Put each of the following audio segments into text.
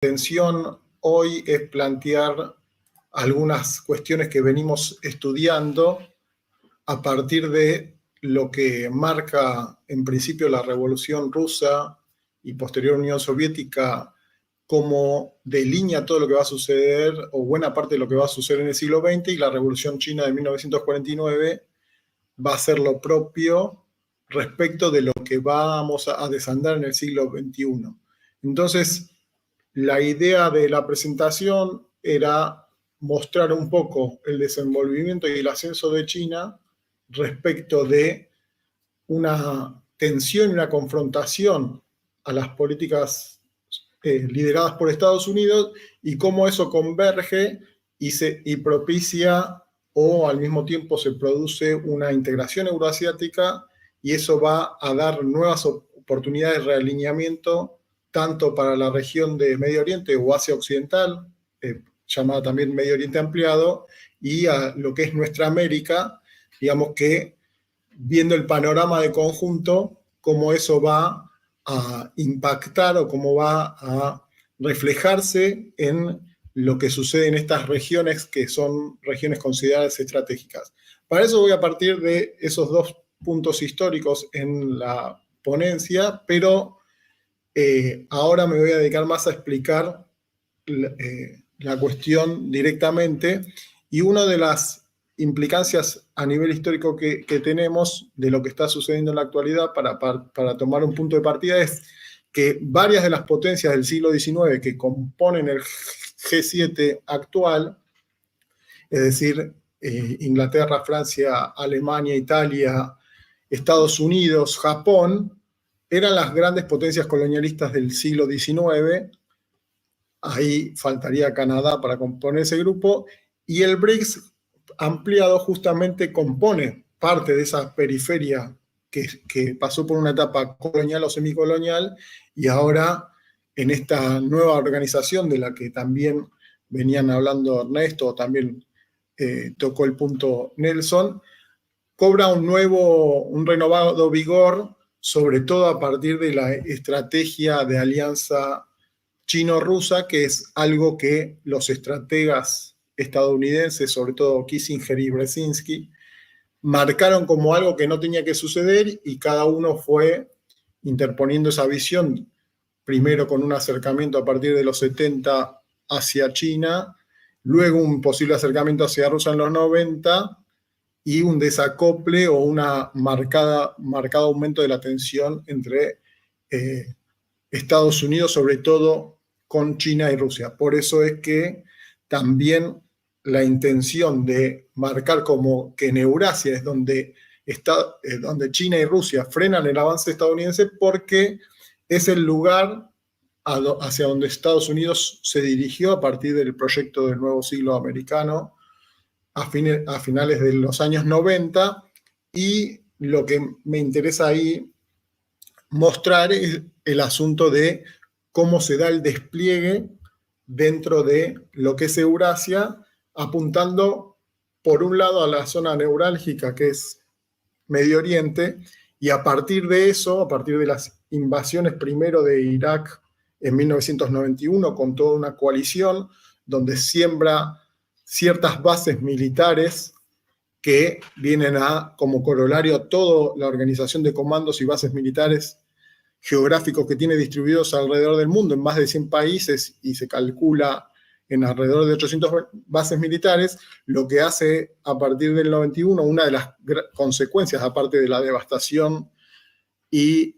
intención hoy es plantear algunas cuestiones que venimos estudiando a partir de lo que marca en principio la Revolución Rusa y posterior Unión Soviética, como delinea todo lo que va a suceder, o buena parte de lo que va a suceder en el siglo XX, y la Revolución China de 1949 va a ser lo propio respecto de lo que vamos a desandar en el siglo XXI. Entonces, la idea de la presentación era mostrar un poco el desenvolvimiento y el ascenso de China respecto de una tensión y una confrontación a las políticas lideradas por Estados Unidos y cómo eso converge y propicia o al mismo tiempo se produce una integración euroasiática, y eso va a dar nuevas oportunidades de realineamiento tanto para la región de Medio Oriente o Asia Occidental, llamada también Medio Oriente Ampliado, y a lo que es nuestra América, digamos que viendo el panorama de conjunto, cómo eso va a impactar o cómo va a reflejarse en lo que sucede en estas regiones que son regiones consideradas estratégicas. Para eso voy a partir de esos dos puntos históricos en la ponencia, pero ahora me voy a dedicar más a explicar la cuestión directamente, y una de las implicancias a nivel histórico que tenemos de lo que está sucediendo en la actualidad para tomar un punto de partida es que varias de las potencias del siglo XIX que componen el G7 actual, es decir, Inglaterra, Francia, Alemania, Italia, Estados Unidos, Japón, eran las grandes potencias colonialistas del siglo XIX. Ahí faltaría Canadá para componer ese grupo, y el BRICS ampliado justamente compone parte de esa periferia que pasó por una etapa colonial o semicolonial, y ahora en esta nueva organización de la que también venían hablando Ernesto, o también tocó el punto Nelson, cobra un renovado vigor, sobre todo a partir de la estrategia de alianza chino-rusa, que es algo que los estrategas estadounidenses, sobre todo Kissinger y Brzezinski, marcaron como algo que no tenía que suceder, y cada uno fue interponiendo esa visión, primero con un acercamiento a partir de los 70 hacia China, luego un posible acercamiento hacia Rusia en los 90, y un desacople o una marcado aumento de la tensión entre Estados Unidos, sobre todo con China y Rusia. Por eso es que también la intención de marcar como que en Eurasia es donde China y Rusia frenan el avance estadounidense, porque es el lugar hacia donde Estados Unidos se dirigió a partir del proyecto del nuevo siglo americano a finales de los años 90, y lo que me interesa ahí mostrar es el asunto de cómo se da el despliegue dentro de lo que es Eurasia, apuntando por un lado a la zona neurálgica que es Medio Oriente, y a partir de eso, a partir de las invasiones primero de Irak en 1991 con toda una coalición donde siembra ciertas bases militares que vienen como corolario a toda la organización de comandos y bases militares geográficos que tiene distribuidos alrededor del mundo en más de 100 países, y se calcula en alrededor de 800 bases militares, lo que hace a partir del 91 una de las consecuencias, aparte de la devastación y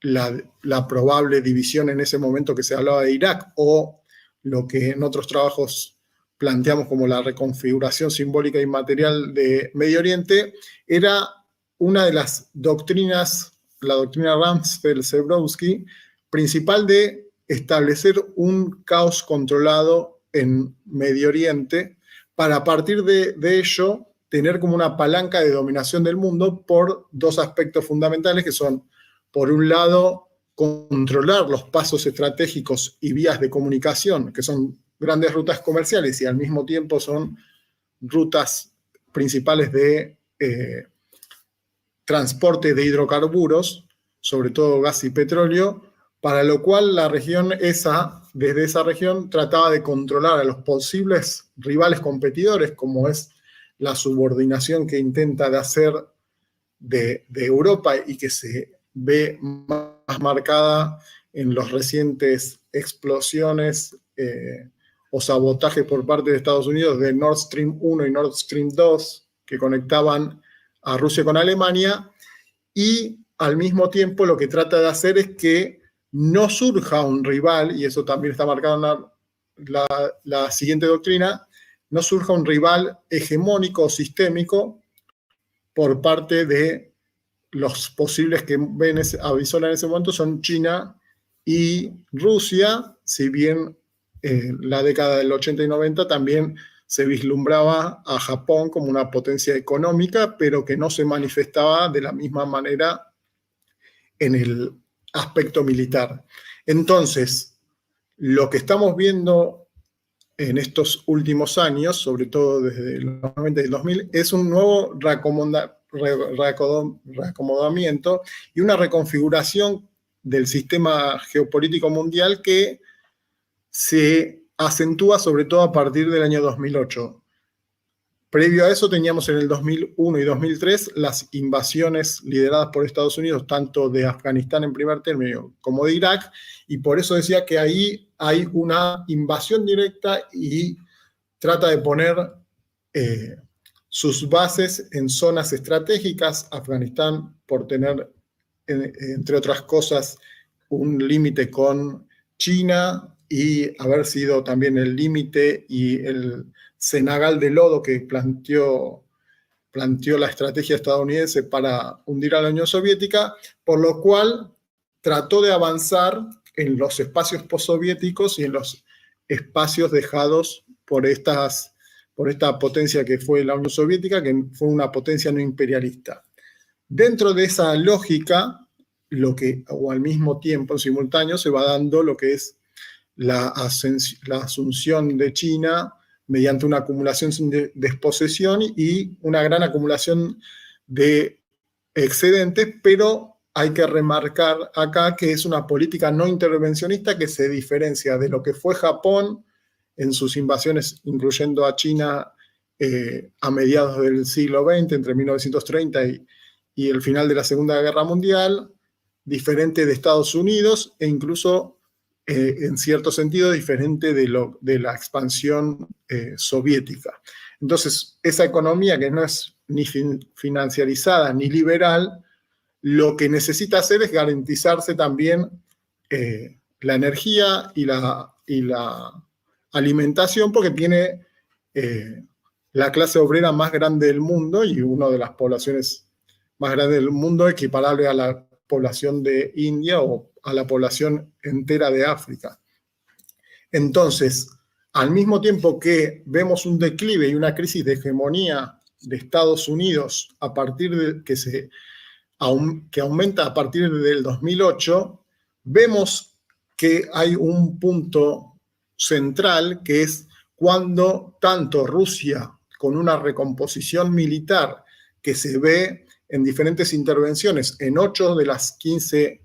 la probable división en ese momento que se hablaba de Irak, o lo que en otros trabajos planteamos como la reconfiguración simbólica y material de Medio Oriente, era una de las doctrinas, la doctrina Rumsfeld-Zebrowski, principal de establecer un caos controlado en Medio Oriente, para a partir de ello tener como una palanca de dominación del mundo por dos aspectos fundamentales, que son, por un lado, controlar los pasos estratégicos y vías de comunicación, que son grandes rutas comerciales y al mismo tiempo son rutas principales de transporte de hidrocarburos, sobre todo gas y petróleo, para lo cual la región esa desde esa región trataba de controlar a los posibles rivales competidores, como es la subordinación que intenta de hacer de Europa y que se ve más marcada en las recientes explosiones o sabotajes por parte de Estados Unidos de Nord Stream 1 y Nord Stream 2 que conectaban a Rusia con Alemania, y al mismo tiempo lo que trata de hacer es que no surja un rival, y eso también está marcado en la siguiente doctrina, no surja un rival hegemónico o sistémico por parte de los posibles que avisoran en ese momento son China y Rusia, si bien la década del 80 y 90 también se vislumbraba a Japón como una potencia económica, pero que no se manifestaba de la misma manera en el aspecto militar. Entonces, lo que estamos viendo en estos últimos años, sobre todo desde los 90 y el 2000, es un nuevo reacomodamiento y una reconfiguración del sistema geopolítico mundial que se acentúa sobre todo a partir del año 2008. Previo a eso teníamos en el 2001 y 2003 las invasiones lideradas por Estados Unidos, tanto de Afganistán en primer término como de Irak, y por eso decía que ahí hay una invasión directa y trata de poner sus bases en zonas estratégicas. Afganistán, por tener, entre otras cosas, un límite con China y haber sido también el límite y el cenagal de lodo que planteó la estrategia estadounidense para hundir a la Unión Soviética, por lo cual trató de avanzar en los espacios postsoviéticos y en los espacios dejados por esta potencia que fue la Unión Soviética, que fue una potencia no imperialista. Dentro de esa lógica, o al mismo tiempo, en simultáneo, se va dando lo que es la asunción de China mediante una acumulación sin desposesión y una gran acumulación de excedentes, pero hay que remarcar acá que es una política no intervencionista que se diferencia de lo que fue Japón en sus invasiones, incluyendo a China a mediados del siglo XX, entre 1930 y el final de la Segunda Guerra Mundial, diferente de Estados Unidos e incluso en cierto sentido diferente de la expansión soviética. Entonces, esa economía que no es ni financiarizada ni liberal, lo que necesita hacer es garantizarse también la energía y la alimentación, porque tiene la clase obrera más grande del mundo y una de las poblaciones más grandes del mundo, equiparable a la población de India o a la población entera de África. Entonces, al mismo tiempo que vemos un declive y una crisis de hegemonía de Estados Unidos a partir de que aumenta a partir del 2008, vemos que hay un punto central que es cuando tanto Rusia, con una recomposición militar que se ve en diferentes intervenciones en 8 de las 15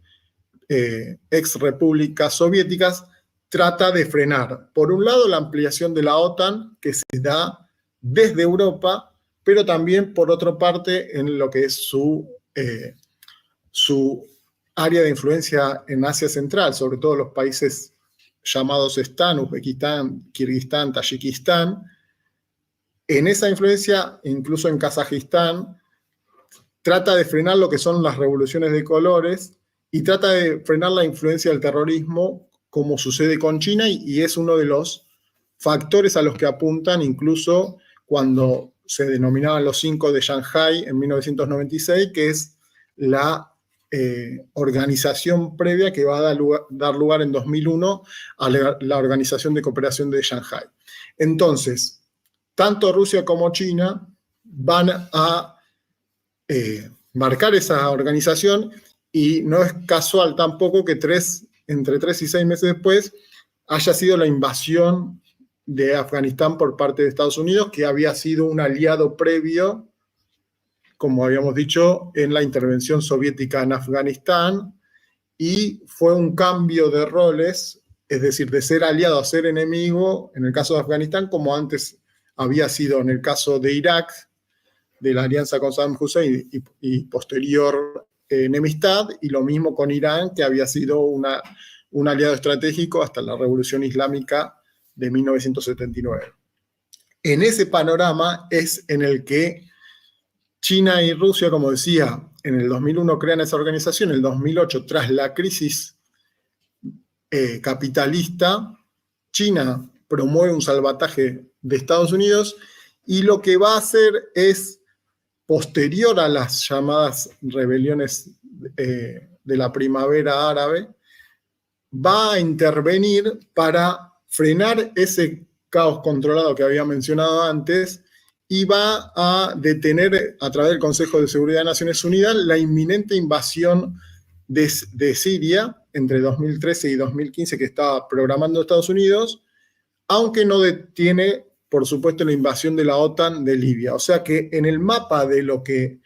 ex repúblicas soviéticas, trata de frenar, por un lado, la ampliación de la OTAN que se da desde Europa, pero también, por otra parte, en lo que es su área de influencia en Asia Central, sobre todo los países llamados Stan, Uzbekistán, Kirguistán, Tayikistán. En esa influencia, incluso en Kazajistán, trata de frenar lo que son las revoluciones de colores y trata de frenar la influencia del terrorismo, como sucede con China, y es uno de los factores a los que apuntan incluso cuando se denominaban los 5 de Shanghái en 1996, que es la organización previa que va a dar lugar en 2001 a la Organización de Cooperación de Shanghái. Entonces, tanto Rusia como China van a marcar esa organización, y no es casual tampoco que entre 3 y 6 meses después haya sido la invasión de Afganistán por parte de Estados Unidos, que había sido un aliado previo, como habíamos dicho, en la intervención soviética en Afganistán, y fue un cambio de roles es decir, de ser aliado a ser enemigo, en el caso de Afganistán, como antes había sido en el caso de Irak, de la alianza con Saddam Hussein y posterior enemistad, y lo mismo con Irán, que había sido un aliado estratégico hasta la Revolución Islámica de 1979. En ese panorama es en el que China y Rusia, como decía, en el 2001 crean esa organización, en el 2008, tras la crisis capitalista, China promueve un salvataje de Estados Unidos y lo que va a hacer es, posterior a las llamadas rebeliones de la primavera árabe, va a intervenir para frenar ese caos controlado que había mencionado antes y va a detener a través del Consejo de Seguridad de Naciones Unidas la inminente invasión de Siria entre 2013 y 2015 que estaba programando Estados Unidos, aunque no detiene, por supuesto, la invasión de la OTAN de Libia. O sea que en el mapa de lo que,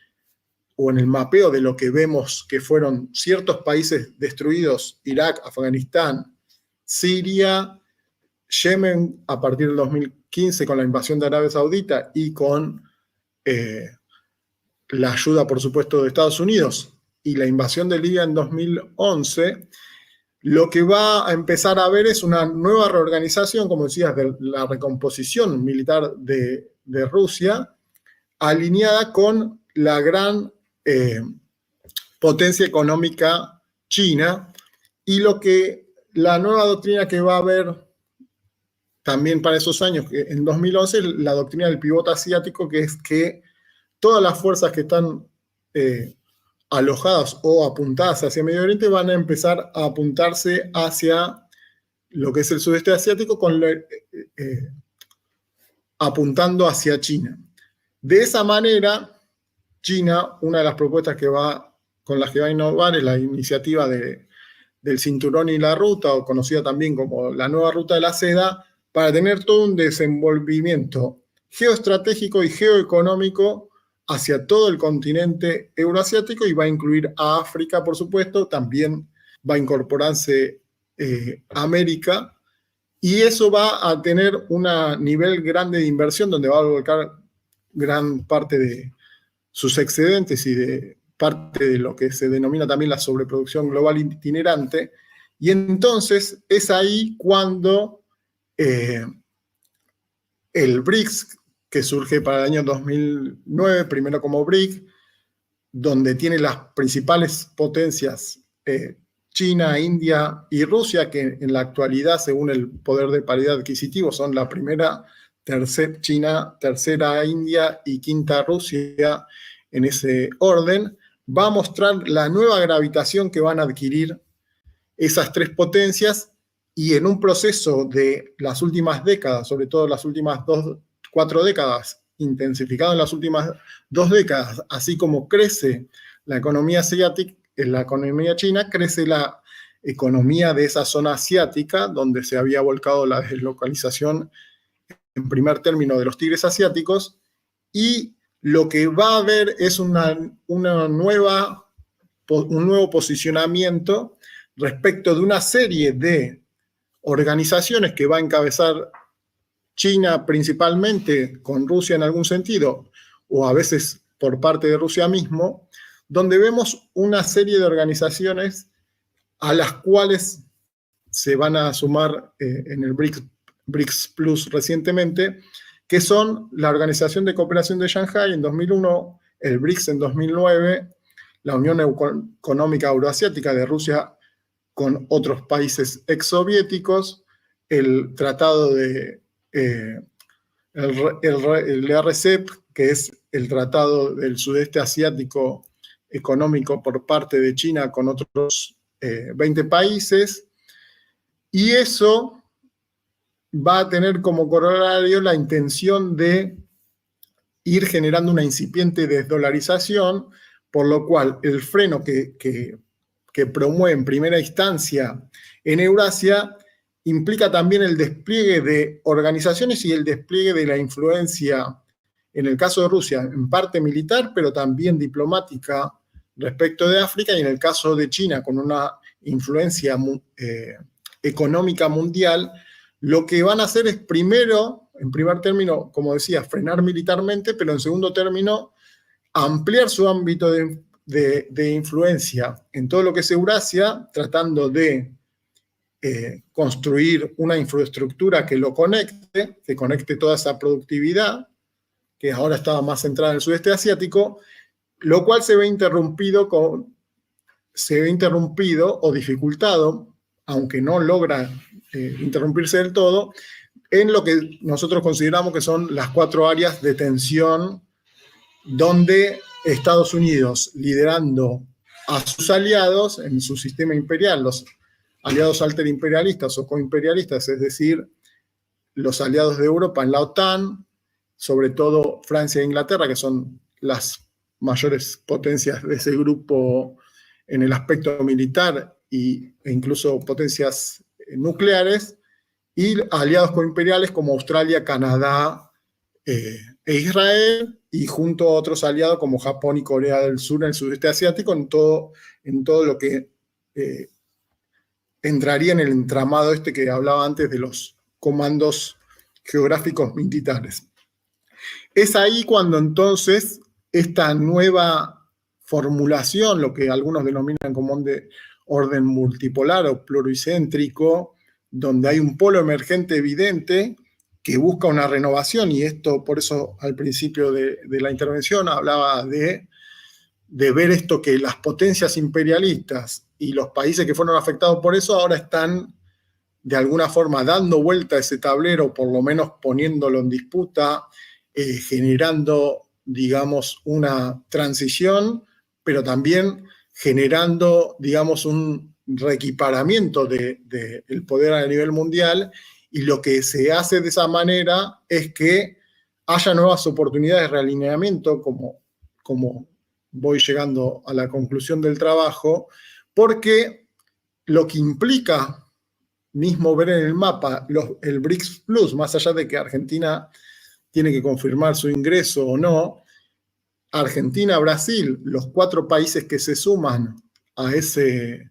o en el mapeo de lo que vemos que fueron ciertos países destruidos, Irak, Afganistán, Siria, Yemen a partir del 2015 con la invasión de Arabia Saudita y con la ayuda, por supuesto, de Estados Unidos y la invasión de Libia en 2011, lo que va a empezar a ver es una nueva reorganización, como decías, de la recomposición militar de Rusia, alineada con la gran potencia económica china, y la nueva doctrina que va a haber también para esos años, en 2011, la doctrina del pivote asiático, que es que todas las fuerzas que están alojadas o apuntadas hacia Medio Oriente van a empezar a apuntarse hacia lo que es el sudeste asiático, apuntando hacia China. De esa manera, China, una de las propuestas con las que va a innovar es la iniciativa del cinturón y la ruta, o conocida también como la nueva ruta de la seda, para tener todo un desenvolvimiento geoestratégico y geoeconómico hacia todo el continente euroasiático, y va a incluir a África, por supuesto, también va a incorporarse América, y eso va a tener un nivel grande de inversión donde va a volcar gran parte de sus excedentes y de parte de lo que se denomina también la sobreproducción global itinerante, y entonces es ahí cuando el BRICS, que surge para el año 2009, primero como BRIC, donde tiene las principales potencias China, India y Rusia, que en la actualidad, según el poder de paridad adquisitivo, son la primera, China, tercera India y quinta Rusia en ese orden, va a mostrar la nueva gravitación que van a adquirir esas tres potencias, y en un proceso de las últimas décadas, sobre todo las últimas 4 décadas, intensificado en las últimas 2 décadas, así como crece la economía asiática, la economía china, crece la economía de esa zona asiática, donde se había volcado la deslocalización en primer término de los tigres asiáticos, y lo que va a haber es un nuevo posicionamiento respecto de una serie de organizaciones que va a encabezar China principalmente, con Rusia en algún sentido, o a veces por parte de Rusia mismo, donde vemos una serie de organizaciones a las cuales se van a sumar en el BRICS Plus recientemente, que son la Organización de Cooperación de Shanghái en 2001, el BRICS en 2009, la Unión Económica Euroasiática de Rusia con otros países exsoviéticos, el tratado de el RCEP, que es el Tratado del Sudeste Asiático Económico por parte de China con otros 20 países, y eso va a tener como corolario la intención de ir generando una incipiente desdolarización, por lo cual el freno que promueve en primera instancia en Eurasia implica también el despliegue de organizaciones y el despliegue de la influencia, en el caso de Rusia, en parte militar, pero también diplomática respecto de África, y en el caso de China, con una influencia económica mundial, lo que van a hacer es primero, en primer término, como decía, frenar militarmente, pero en segundo término, ampliar su ámbito de influencia en todo lo que es Eurasia, tratando de construir una infraestructura que lo conecte, que conecte toda esa productividad, que ahora estaba más centrada en el sudeste asiático, lo cual se ve interrumpido o dificultado, aunque no logra interrumpirse del todo, en lo que nosotros consideramos que son las 4 áreas de tensión donde Estados Unidos, liderando a sus aliados en su sistema imperial, los aliados alterimperialistas o coimperialistas, es decir, los aliados de Europa en la OTAN, sobre todo Francia e Inglaterra, que son las mayores potencias de ese grupo en el aspecto militar e incluso potencias nucleares, y aliados coimperiales como Australia, Canadá e Israel, y junto a otros aliados como Japón y Corea del Sur en el sudeste asiático, en todo lo que entraría en el entramado este que hablaba antes de los comandos geográficos militares. Es ahí cuando entonces esta nueva formulación, lo que algunos denominan como de orden multipolar o pluricéntrico, donde hay un polo emergente evidente que busca una renovación, y esto por eso al principio de la intervención hablaba de ver esto, que las potencias imperialistas y los países que fueron afectados por eso ahora están de alguna forma dando vuelta a ese tablero, por lo menos poniéndolo en disputa, generando, digamos, una transición, pero también generando, digamos, un reequiparamiento del poder a nivel mundial, y lo que se hace de esa manera es que haya nuevas oportunidades de realineamiento, como voy llegando a la conclusión del trabajo, porque lo que implica mismo ver en el mapa el BRICS Plus, más allá de que Argentina tiene que confirmar su ingreso o no, Argentina, Brasil, los 4 países que se suman a ese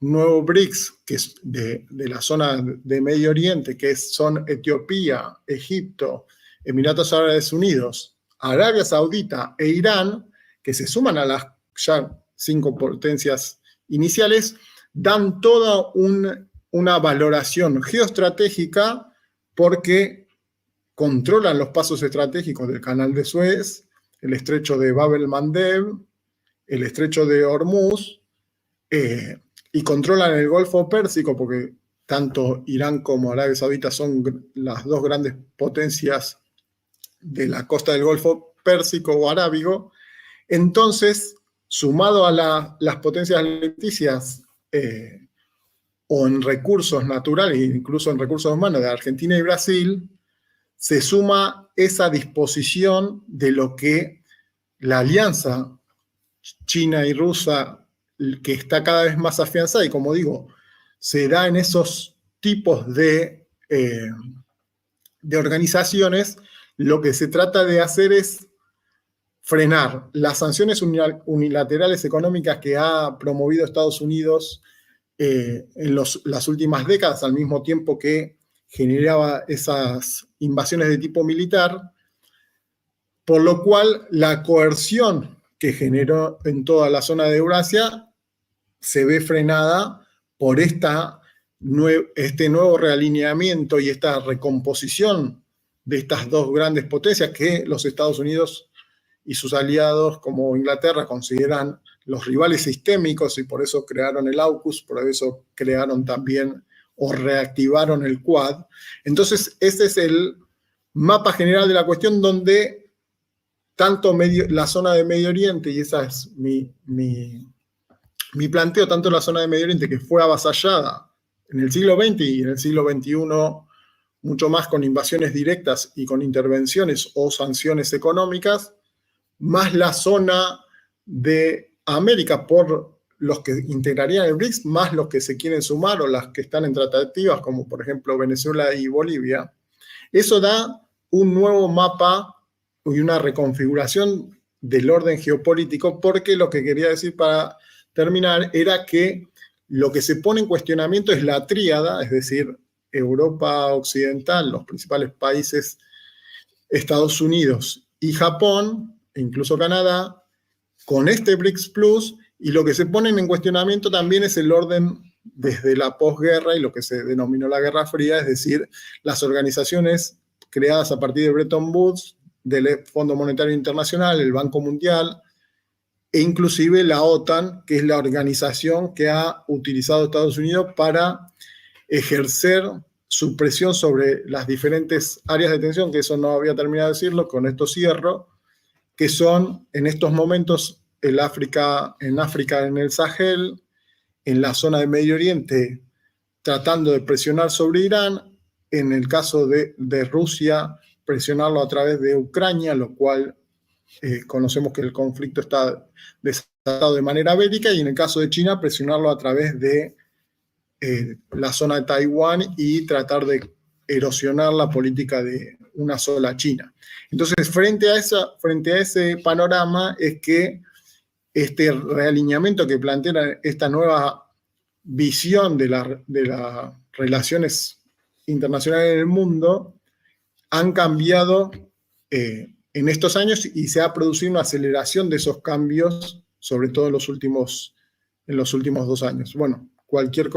nuevo BRICS, que es de la zona de Medio Oriente, que son Etiopía, Egipto, Emiratos Árabes Unidos, Arabia Saudita e Irán, que se suman a las ya 5 potencias iniciales, dan toda una valoración geoestratégica, porque controlan los pasos estratégicos del Canal de Suez, el estrecho de Bab el-Mandeb, el estrecho de Hormuz, y controlan el Golfo Pérsico, porque tanto Irán como Arabia Saudita son las 2 grandes potencias de la costa del Golfo Pérsico o Arábigo. Entonces, sumado a las potencias alimenticias o en recursos naturales, incluso en recursos humanos de Argentina y Brasil, se suma esa disposición de lo que la alianza china y rusa, que está cada vez más afianzada, y como digo, se da en esos tipos de organizaciones. Lo que se trata de hacer es frenar las sanciones unilaterales económicas que ha promovido Estados Unidos en las últimas décadas, al mismo tiempo que generaba esas invasiones de tipo militar, por lo cual la coerción que generó en toda la zona de Eurasia se ve frenada por este nuevo realineamiento y esta recomposición de estas 2 grandes potencias que los Estados Unidos y sus aliados como Inglaterra consideran los rivales sistémicos, y por eso crearon el AUKUS, por eso crearon también o reactivaron el Quad. Entonces, ese es el mapa general de la cuestión, donde tanto la zona de Medio Oriente, y esa es mi planteo, tanto la zona de Medio Oriente, que fue avasallada en el siglo XX y en el siglo XXI mucho más con invasiones directas y con intervenciones o sanciones económicas, más la zona de América por los que integrarían el BRICS, más los que se quieren sumar o las que están en tratativas, como por ejemplo Venezuela y Bolivia. Eso da un nuevo mapa y una reconfiguración del orden geopolítico, porque lo que quería decir para terminar era que lo que se pone en cuestionamiento es la tríada, es decir, Europa Occidental, los principales países, Estados Unidos y Japón, e incluso Canadá, con este BRICS Plus, y lo que se pone en cuestionamiento también es el orden desde la posguerra y lo que se denominó la Guerra Fría, es decir, las organizaciones creadas a partir de Bretton Woods, del Fondo Monetario Internacional, el Banco Mundial, e inclusive la OTAN, que es la organización que ha utilizado Estados Unidos para ejercer su presión sobre las diferentes áreas de tensión, que eso no había terminado de decirlo, con esto cierro, que son en estos momentos en África, en el Sahel, en la zona de Medio Oriente, tratando de presionar sobre Irán, en el caso de Rusia, presionarlo a través de Ucrania, lo cual conocemos que el conflicto está desatado de manera bélica, y en el caso de China, presionarlo a través de la zona de Taiwán y tratar de erosionar la política de una sola China. Entonces, frente a ese panorama es que este realineamiento que plantea esta nueva visión de las relaciones internacionales en el mundo han cambiado en estos años, y se ha producido una aceleración de esos cambios, sobre todo en los últimos 2 años. Bueno, cualquier cosa